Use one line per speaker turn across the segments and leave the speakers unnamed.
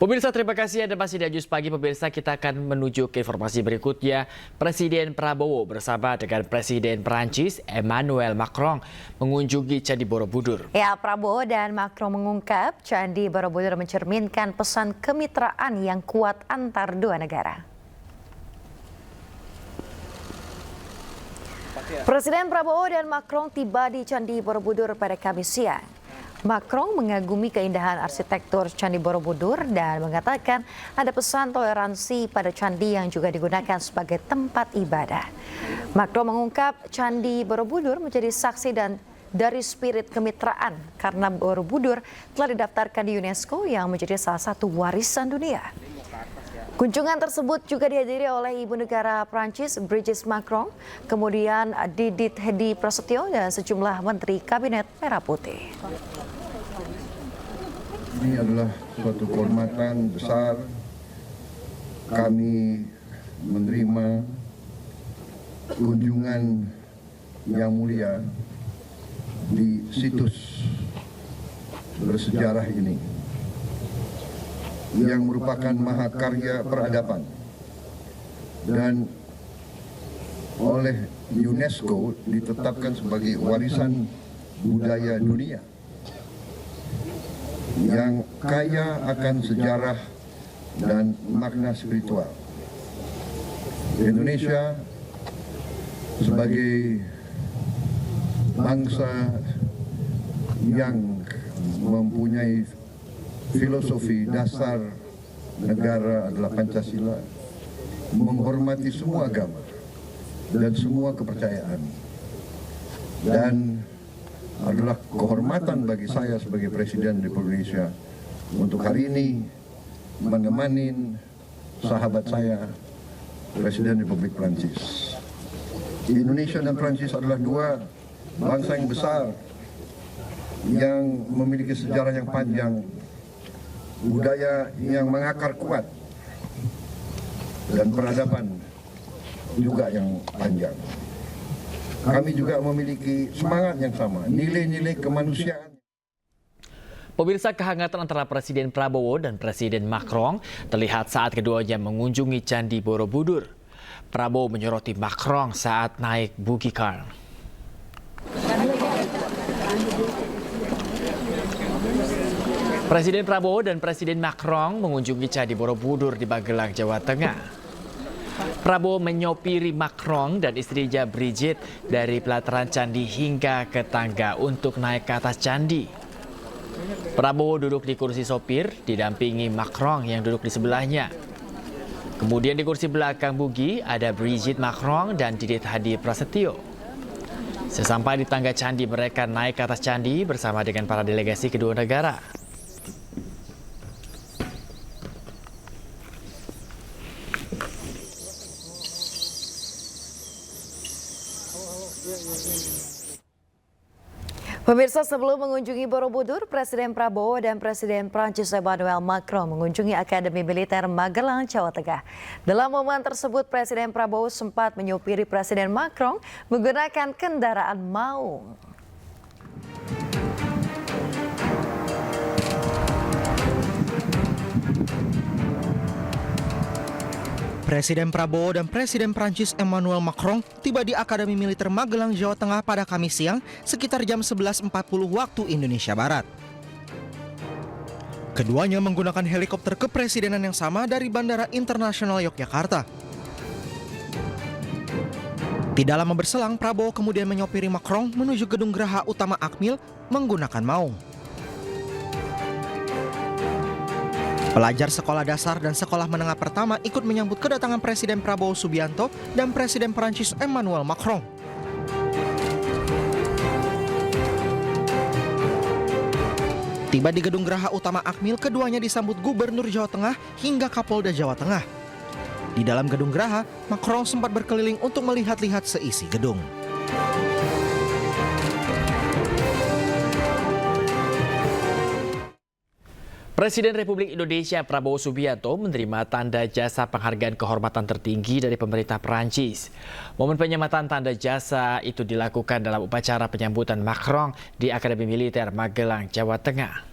Pemirsa, terima kasih Anda masih di Ajus Pagi. Pemirsa, kita akan menuju ke informasi berikutnya. Presiden Prabowo bersama dengan Presiden Prancis Emmanuel Macron mengunjungi Candi Borobudur.
Ya, Prabowo dan Macron mengungkap Candi Borobudur mencerminkan pesan kemitraan yang kuat antar dua negara. Presiden Prabowo dan Macron tiba di Candi Borobudur pada Kamis siang. Macron mengagumi keindahan arsitektur Candi Borobudur dan mengatakan ada pesan toleransi pada candi yang juga digunakan sebagai tempat ibadah. Macron mengungkap Candi Borobudur menjadi saksi dan dari spirit kemitraan karena Borobudur telah didaftarkan di UNESCO yang menjadi salah satu warisan dunia. Kunjungan tersebut juga dihadiri oleh Ibu Negara Prancis Brigitte Macron, kemudian Didit Hedi Prasetyo dan sejumlah Menteri Kabinet Merah Putih.
Ini adalah suatu kehormatan besar kami menerima kunjungan yang mulia di situs bersejarah ini yang merupakan mahakarya peradaban dan oleh UNESCO ditetapkan sebagai warisan budaya dunia yang kaya akan sejarah dan makna spiritual. Indonesia sebagai bangsa yang mempunyai filosofi dasar negara adalah Pancasila, menghormati semua agama dan semua kepercayaan, dan adalah kehormatan bagi saya sebagai Presiden Republik Indonesia untuk hari ini menemani sahabat saya, Presiden Republik Prancis. Indonesia dan Prancis adalah dua bangsa yang besar yang memiliki sejarah yang panjang, budaya yang mengakar kuat, dan peradaban juga yang panjang. Kami juga memiliki semangat yang sama, nilai-nilai kemanusiaan.
Pemirsa, kehangatan antara Presiden Prabowo dan Presiden Macron terlihat saat keduanya mengunjungi Candi Borobudur. Prabowo menyoroti Macron saat naik buggy car. Presiden Prabowo dan Presiden Macron mengunjungi Candi Borobudur di Magelang, Jawa Tengah. Prabowo menyopiri Macron dan istrinya Brigitte dari pelataran candi hingga ke tangga untuk naik ke atas candi. Prabowo duduk di kursi sopir, didampingi Macron yang duduk di sebelahnya. Kemudian di kursi belakang buggy ada Brigitte Macron dan Didit Hedi Prasetyo. Sesampai di tangga candi, mereka naik ke atas candi bersama dengan para delegasi kedua negara.
Pemirsa, sebelum mengunjungi Borobudur, Presiden Prabowo dan Presiden Prancis Emmanuel Macron mengunjungi Akademi Militer Magelang, Jawa Tengah. Dalam momen tersebut, Presiden Prabowo sempat menyupiri Presiden Macron menggunakan kendaraan maung.
Presiden Prabowo dan Presiden Prancis Emmanuel Macron tiba di Akademi Militer Magelang, Jawa Tengah pada Kamis siang sekitar jam 11.40 waktu Indonesia Barat. Keduanya menggunakan helikopter kepresidenan yang sama dari Bandara Internasional Yogyakarta. Tidak lama berselang, Prabowo kemudian menyopiri Macron menuju Gedung Geraha Utama Akmil menggunakan maung. Pelajar sekolah dasar dan sekolah menengah pertama ikut menyambut kedatangan Presiden Prabowo Subianto dan Presiden Prancis Emmanuel Macron. Tiba di Gedung Geraha Utama Akmil, keduanya disambut Gubernur Jawa Tengah hingga Kapolda Jawa Tengah. Di dalam Gedung Geraha, Macron sempat berkeliling untuk melihat-lihat seisi gedung.
Presiden Republik Indonesia Prabowo Subianto menerima tanda jasa penghargaan kehormatan tertinggi dari pemerintah Prancis. Momen penyematan tanda jasa itu dilakukan dalam upacara penyambutan Macron di Akademi Militer Magelang, Jawa Tengah.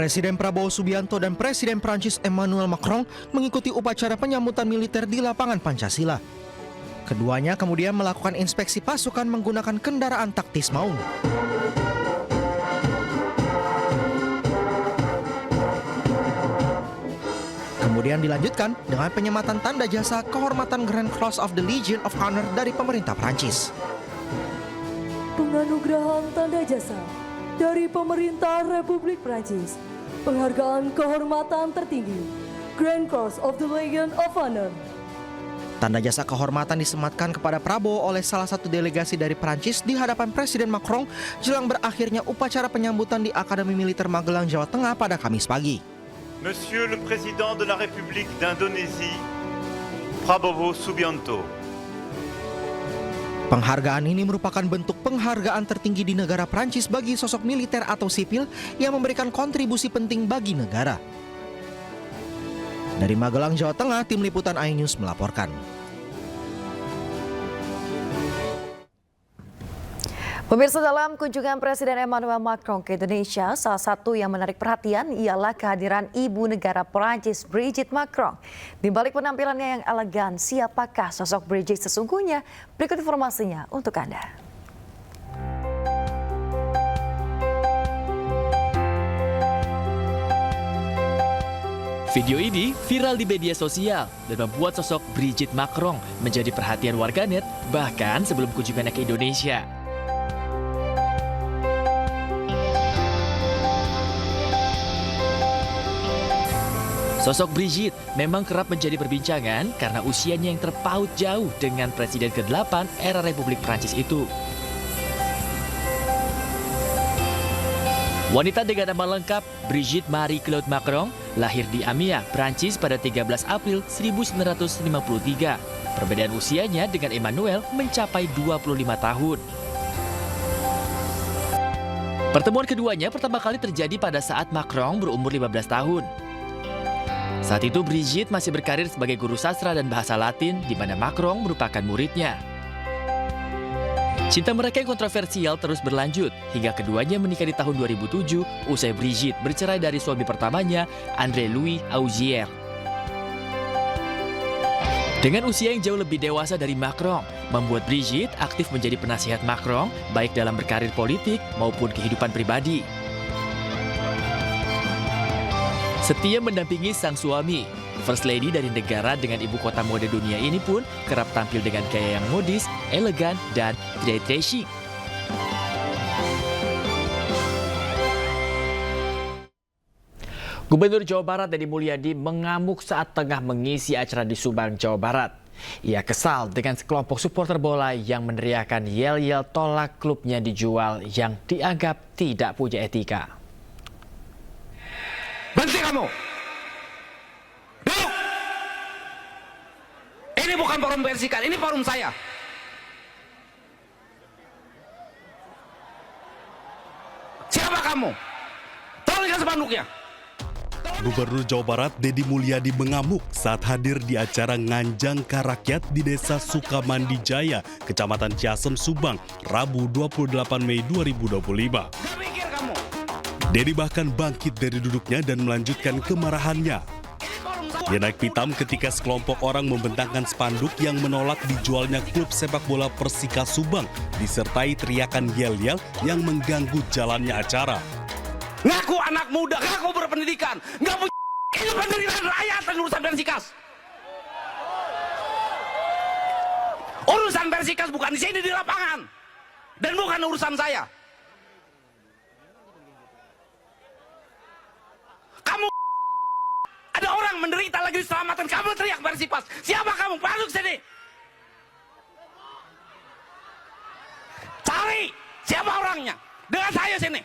Presiden Prabowo Subianto dan Presiden Prancis Emmanuel Macron mengikuti upacara penyambutan militer di lapangan Pancasila. Keduanya kemudian melakukan inspeksi pasukan menggunakan kendaraan taktis maung. Kemudian dilanjutkan dengan penyematan tanda jasa kehormatan Grand Cross of the Legion of Honor dari pemerintah Prancis.
Penganugerahan tanda jasa dari pemerintah Republik Prancis, penghargaan kehormatan tertinggi, Grand Cross of the Legion of Honor.
Tanda jasa kehormatan disematkan kepada Prabowo oleh salah satu delegasi dari Prancis di hadapan Presiden Macron jelang berakhirnya upacara penyambutan di Akademi Militer Magelang, Jawa Tengah pada Kamis pagi.
Monsieur le Président de la République d'Indonésie, Prabowo Subianto.
Penghargaan ini merupakan bentuk penghargaan tertinggi di negara Prancis bagi sosok militer atau sipil yang memberikan kontribusi penting bagi negara. Dari Magelang, Jawa Tengah, Tim Liputan iNews melaporkan.
Pemirsa, dalam kunjungan Presiden Emmanuel Macron ke Indonesia, salah satu yang menarik perhatian ialah kehadiran Ibu Negara Perancis Brigitte Macron. Di balik penampilannya yang elegan, siapakah sosok Brigitte sesungguhnya? Berikut informasinya untuk Anda.
Video ini viral di media sosial dan membuat sosok Brigitte Macron menjadi perhatian warganet bahkan sebelum kunjungannya ke Indonesia. Sosok Brigitte memang kerap menjadi perbincangan karena usianya yang terpaut jauh dengan Presiden ke-8 era Republik Prancis itu. Wanita dengan nama lengkap Brigitte Marie-Claude Macron lahir di Amiens, Prancis pada 13 April 1953. Perbedaan usianya dengan Emmanuel mencapai 25 tahun. Pertemuan keduanya pertama kali terjadi pada saat Macron berumur 15 tahun. Saat itu Brigitte masih berkarir sebagai guru sastra dan bahasa Latin, di mana Macron merupakan muridnya. Cinta mereka yang kontroversial terus berlanjut, hingga keduanya menikah di tahun 2007, usai Brigitte bercerai dari suami pertamanya, André Louis Augier. Dengan usia yang jauh lebih dewasa dari Macron, membuat Brigitte aktif menjadi penasihat Macron, baik dalam berkarir politik maupun kehidupan pribadi. Setia mendampingi sang suami, First Lady dari negara dengan ibu kota mode dunia ini pun kerap tampil dengan gaya yang modis, elegan, dan très chic. Gubernur Jawa Barat Deddy Mulyadi mengamuk saat tengah mengisi acara di Subang, Jawa Barat. Ia kesal dengan sekelompok supporter bola yang meneriakan yel-yel tolak klubnya dijual yang dianggap tidak punya etika.
Berhenti kamu! Duduk! Ini bukan forum Persikan, ini forum saya. Siapa kamu? Tolong lihat spanduknya.
Gubernur Jawa Barat Deddy Mulyadi mengamuk saat hadir di acara Nganjang Karakyat di Desa Sukamandi Jaya, Kecamatan Ciasem, Subang, Rabu 28 Mei 2025. Deddy bahkan bangkit dari duduknya dan melanjutkan kemarahannya. Dia naik pitam ketika sekelompok orang membentangkan spanduk yang menolak dijualnya klub sepak bola Persika Subang, disertai teriakan yel-yel yang mengganggu jalannya acara.
Ngaku anak muda, ngaku berpendidikan, nggak punya ini penderitaan rakyat dan urusan Persikas. Urusan Persikas bukan di sini di lapangan, dan bukan urusan saya. Kamu ada orang menderita lagi diselamatkan, kamu teriak Persipas. Siapa kamu? Masuk sini. Cari siapa orangnya. Dengan saya sini.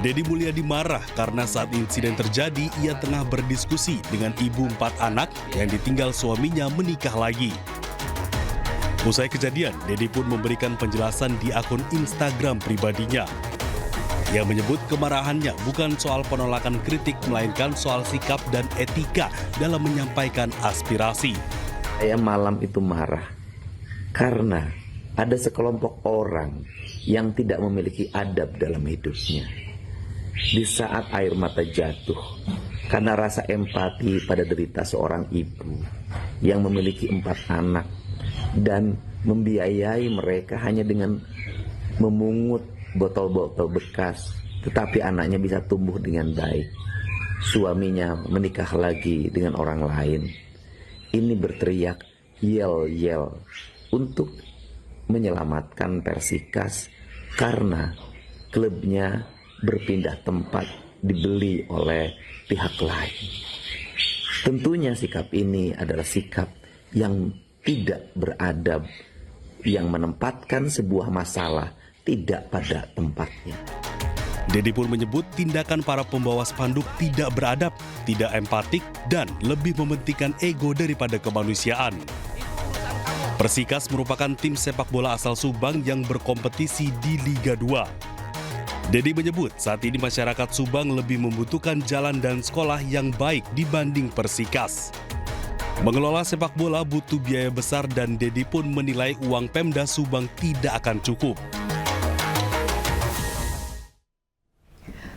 Deddy Mulyadi marah karena saat insiden terjadi ia tengah berdiskusi dengan ibu 4 anak yang ditinggal suaminya menikah lagi. Usai kejadian, Deddy pun memberikan penjelasan di akun Instagram pribadinya. Ia menyebut kemarahannya bukan soal penolakan kritik, melainkan soal sikap dan etika dalam menyampaikan aspirasi.
Saya malam itu marah karena ada sekelompok orang yang tidak memiliki adab dalam hidupnya. di saat air mata jatuh karena rasa empati pada derita seorang ibu yang memiliki 4 anak dan membiayai mereka hanya dengan memungut botol-botol bekas, tetapi anaknya bisa tumbuh dengan baik. Suaminya menikah lagi dengan orang lain. Ini berteriak yel-yel untuk menyelamatkan Persikas karena klubnya berpindah tempat, dibeli oleh pihak lain. Tentunya sikap ini adalah sikap yang tidak beradab, yang menempatkan sebuah masalah tidak pada tempatnya.
Dedi pun menyebut tindakan para pembawa spanduk tidak beradab, tidak empatik, dan lebih mementingkan ego daripada kemanusiaan. Persikas merupakan tim sepak bola asal Subang yang berkompetisi di Liga 2. Dedi menyebut saat ini masyarakat Subang lebih membutuhkan jalan dan sekolah yang baik dibanding Persikas. Mengelola sepak bola butuh biaya besar dan Dedi pun menilai uang Pemda Subang tidak akan cukup.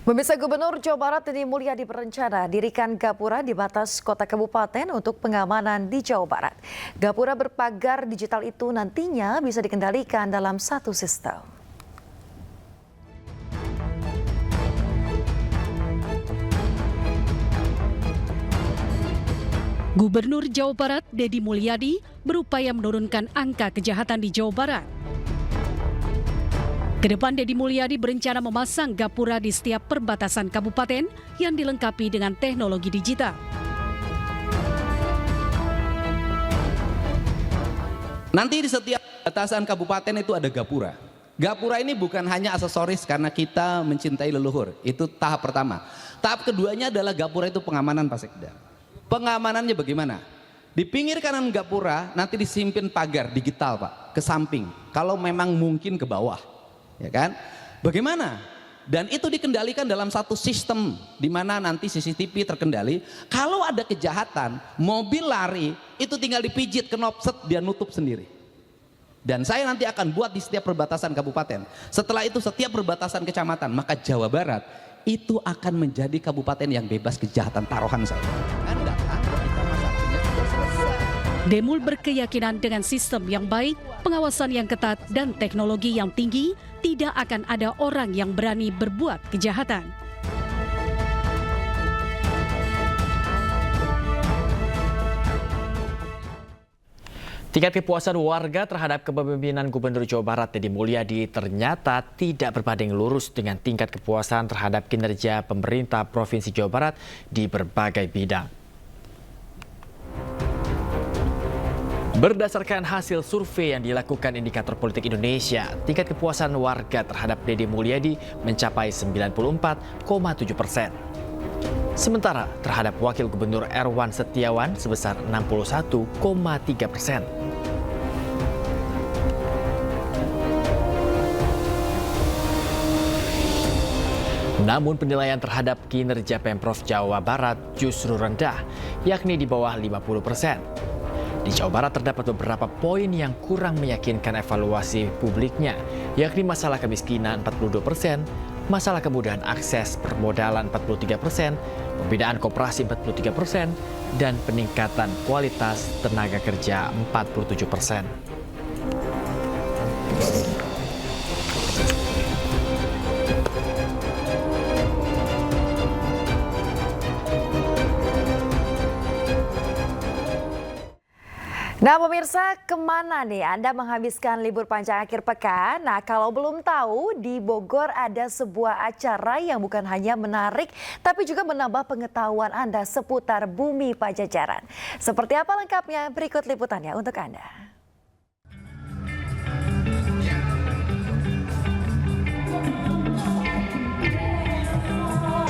Pemirsa, Gubernur Jawa Barat Dedi Mulyadi berencana dirikan gapura di batas kota kabupaten untuk pengamanan di Jawa Barat. Gapura berpagar digital itu nantinya bisa dikendalikan dalam satu sistem.
Gubernur Jawa Barat Dedi Mulyadi berupaya menurunkan angka kejahatan di Jawa Barat. Kedepan Dedi Mulyadi berencana memasang gapura di setiap perbatasan kabupaten yang dilengkapi dengan teknologi digital.
Nanti di setiap perbatasan kabupaten itu ada gapura. Gapura ini bukan hanya aksesoris karena kita mencintai leluhur. Itu tahap pertama. Tahap keduanya adalah gapura itu pengamanan, Pak Sekda. Pengamanannya bagaimana? Di pinggir kanan gapura nanti disimpan pagar digital, Pak, ke samping. Kalau memang mungkin ke bawah. Ya kan? Bagaimana? Dan itu dikendalikan dalam satu sistem di mana nanti CCTV terkendali. Kalau ada kejahatan, mobil lari, itu tinggal dipijit ke knob set, dia nutup sendiri. Dan saya nanti akan buat di setiap perbatasan kabupaten. Setelah itu setiap perbatasan kecamatan, maka Jawa Barat itu akan menjadi kabupaten yang bebas kejahatan taruhan saya. Anda kita masalahnya sudah selesai.
Demul berkeyakinan dengan sistem yang baik, pengawasan yang ketat, dan teknologi yang tinggi, tidak akan ada orang yang berani berbuat kejahatan.
Tingkat kepuasan warga terhadap kepemimpinan Gubernur Jawa Barat Dedi Mulyadi ternyata tidak berbanding lurus dengan tingkat kepuasan terhadap kinerja pemerintah Provinsi Jawa Barat di berbagai bidang. Berdasarkan hasil survei yang dilakukan Indikator Politik Indonesia, tingkat kepuasan warga terhadap Dedi Mulyadi mencapai 94,7%. Sementara terhadap Wakil Gubernur Erwan Setiawan sebesar 61,3%. Namun penilaian terhadap kinerja Pemprov Jawa Barat justru rendah, yakni di bawah 50%. Di Jawa Barat terdapat beberapa poin yang kurang meyakinkan evaluasi publiknya, yakni masalah kemiskinan 42%, masalah kemudahan akses permodalan 43%, pembinaan koperasi 43%, dan peningkatan kualitas tenaga kerja 47%.
Nah pemirsa, kemana nih Anda menghabiskan libur panjang akhir pekan? Nah kalau belum tahu, di Bogor ada sebuah acara yang bukan hanya menarik, tapi juga menambah pengetahuan Anda seputar bumi Pajajaran. Seperti apa lengkapnya? Berikut liputannya untuk Anda.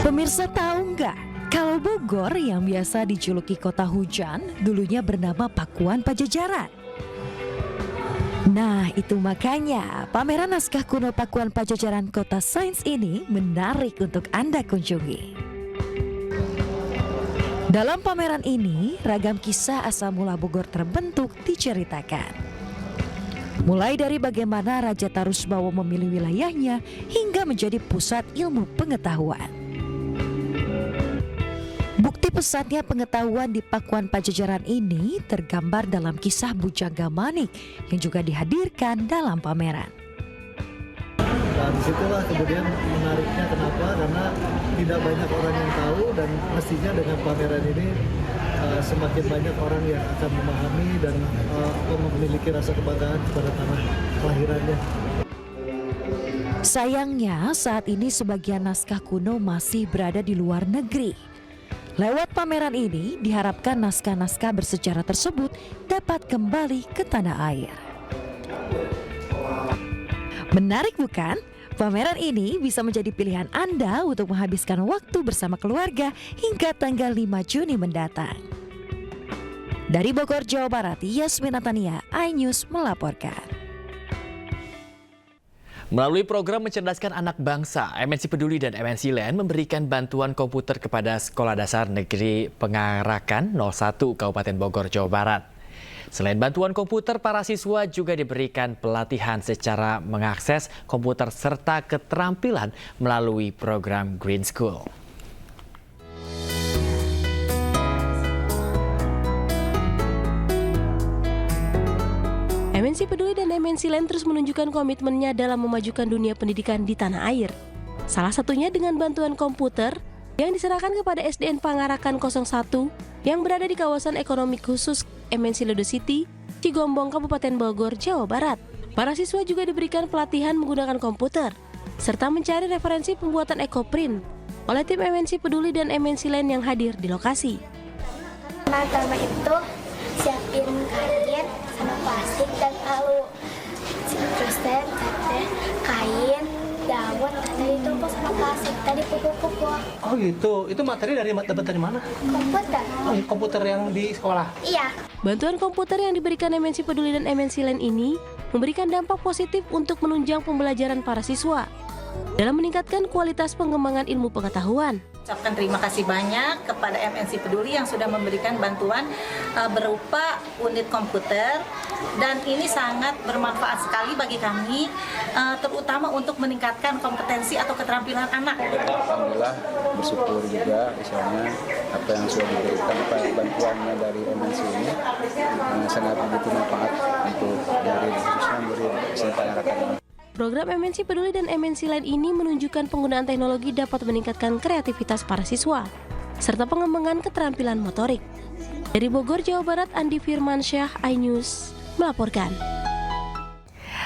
Pemirsa tahu nggak? Kalau Bogor yang biasa dijuluki kota hujan, dulunya bernama Pakuan Pajajaran. Nah, itu makanya pameran naskah kuno Pakuan Pajajaran Kota Sains ini menarik untuk Anda kunjungi. Dalam pameran ini, ragam kisah asal mula Bogor terbentuk diceritakan. Mulai dari bagaimana Raja Tarusbawo memilih wilayahnya hingga menjadi pusat ilmu pengetahuan. Bukti pesatnya pengetahuan di Pakuan Pajajaran ini tergambar dalam kisah Bujangga Manik yang juga dihadirkan dalam pameran.
Nah, disitulah kemudian menariknya kenapa? Karena tidak banyak orang yang tahu dan mestinya dengan pameran ini semakin banyak orang yang akan memahami dan memiliki rasa kebanggaan kepada tanah kelahirannya.
Sayangnya saat ini sebagian naskah kuno masih berada di luar negeri. Lewat pameran ini diharapkan naskah-naskah bersejarah tersebut dapat kembali ke tanah air. Menarik bukan? Pameran ini bisa menjadi pilihan Anda untuk menghabiskan waktu bersama keluarga hingga tanggal 5 Juni mendatang. Dari Bogor, Jawa Barat, Yasmin Natania, iNews melaporkan.
Melalui program Mencerdaskan Anak Bangsa, MNC Peduli dan MNC Land memberikan bantuan komputer kepada Sekolah Dasar Negeri Pengarakan 01 Kabupaten Bogor, Jawa Barat. Selain bantuan komputer, para siswa juga diberikan pelatihan secara mengakses komputer serta keterampilan melalui program Green School.
MNC Peduli dan MNC Land terus menunjukkan komitmennya dalam memajukan dunia pendidikan di tanah air. Salah satunya dengan bantuan komputer yang diserahkan kepada SDN Pangarakan 01 yang berada di kawasan ekonomi khusus MNC Ledo City, Cigombong, Kabupaten Bogor, Jawa Barat. Para siswa juga diberikan pelatihan menggunakan komputer, serta mencari referensi pembuatan ekoprint oleh tim MNC Peduli dan MNC Land yang hadir di lokasi.
Pertama itu siapin kain sama plastik dan palu, terus kain, dawet, tadi ditumpuk sama plastik, tadi pupuk-pupuk.
Oh gitu, itu materi dapat dari mana?
Komputer.
Oh, komputer yang di sekolah?
Iya.
Bantuan komputer yang diberikan MNC Peduli dan MNC Land ini memberikan dampak positif untuk menunjang pembelajaran para siswa dalam meningkatkan kualitas pengembangan ilmu pengetahuan.
Ucapkan terima kasih banyak kepada MNC Peduli yang sudah memberikan bantuan berupa unit komputer, dan ini sangat bermanfaat sekali bagi kami, terutama untuk meningkatkan kompetensi atau keterampilan anak.
Alhamdulillah bersyukur juga misalnya apa yang sudah diberikan bantuannya dari MNC ini sangat begitu manfaat untuk dari khususnya murid SDN Pangarakan.
Program MNC Peduli dan MNC Land ini menunjukkan penggunaan teknologi dapat meningkatkan kreativitas para siswa, serta pengembangan keterampilan motorik. Dari Bogor, Jawa Barat, Andi Firmansyah, iNews melaporkan.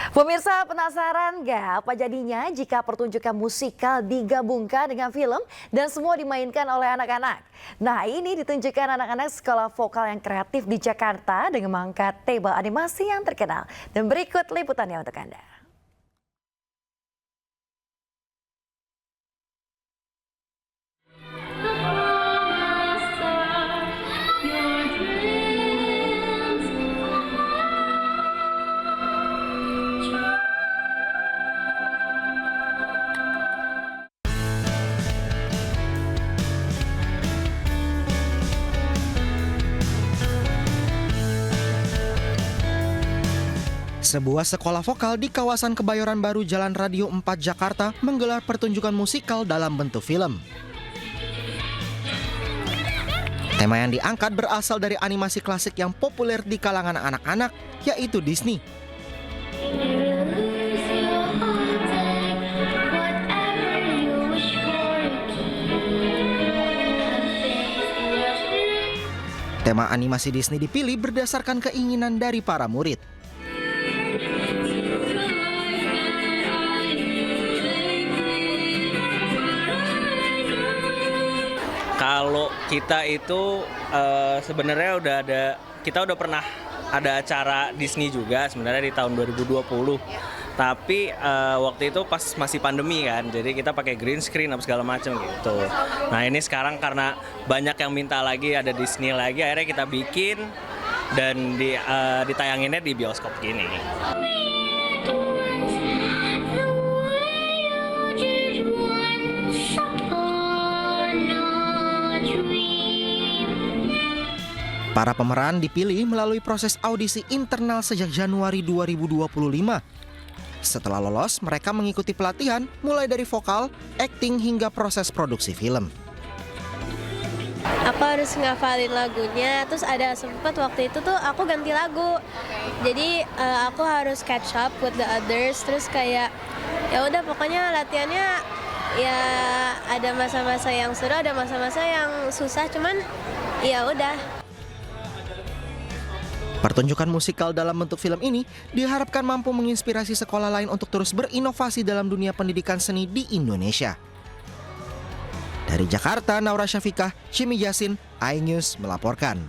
Pemirsa, penasaran gak apa jadinya jika pertunjukan musikal digabungkan dengan film dan semua dimainkan oleh anak-anak? Nah, ini ditunjukkan anak-anak sekolah vokal yang kreatif di Jakarta dengan mengangkat tema animasi yang terkenal. Dan berikut liputannya untuk Anda.
Sebuah sekolah vokal di kawasan Kebayoran Baru Jalan Radio 4 Jakarta menggelar pertunjukan musikal dalam bentuk film. Tema yang diangkat berasal dari animasi klasik yang populer di kalangan anak-anak, yaitu Disney. Tema animasi Disney dipilih berdasarkan keinginan dari para murid.
Kalau kita itu sebenarnya kita udah pernah ada acara Disney juga sebenarnya di tahun 2020. Tapi waktu itu pas masih pandemi kan, jadi kita pakai green screen apa segala macam gitu. Nah ini sekarang karena banyak yang minta lagi ada Disney lagi, akhirnya kita bikin dan ditayanginnya di bioskop gini.
Para pemeran dipilih melalui proses audisi internal sejak Januari 2025. Setelah lolos, mereka mengikuti pelatihan mulai dari vokal, akting hingga proses produksi film.
aku harus ngafalin lagunya. Terus ada sempet waktu itu tuh aku ganti lagu, jadi aku harus catch up with the others. Terus kayak ya udah pokoknya latihannya ya ada masa-masa yang seru, ada masa-masa yang susah, cuman ya udah.
Pertunjukan musikal dalam bentuk film ini diharapkan mampu menginspirasi sekolah lain untuk terus berinovasi dalam dunia pendidikan seni di Indonesia. Dari Jakarta, Naura Syafikah, Jimmy Yasin, iNews melaporkan.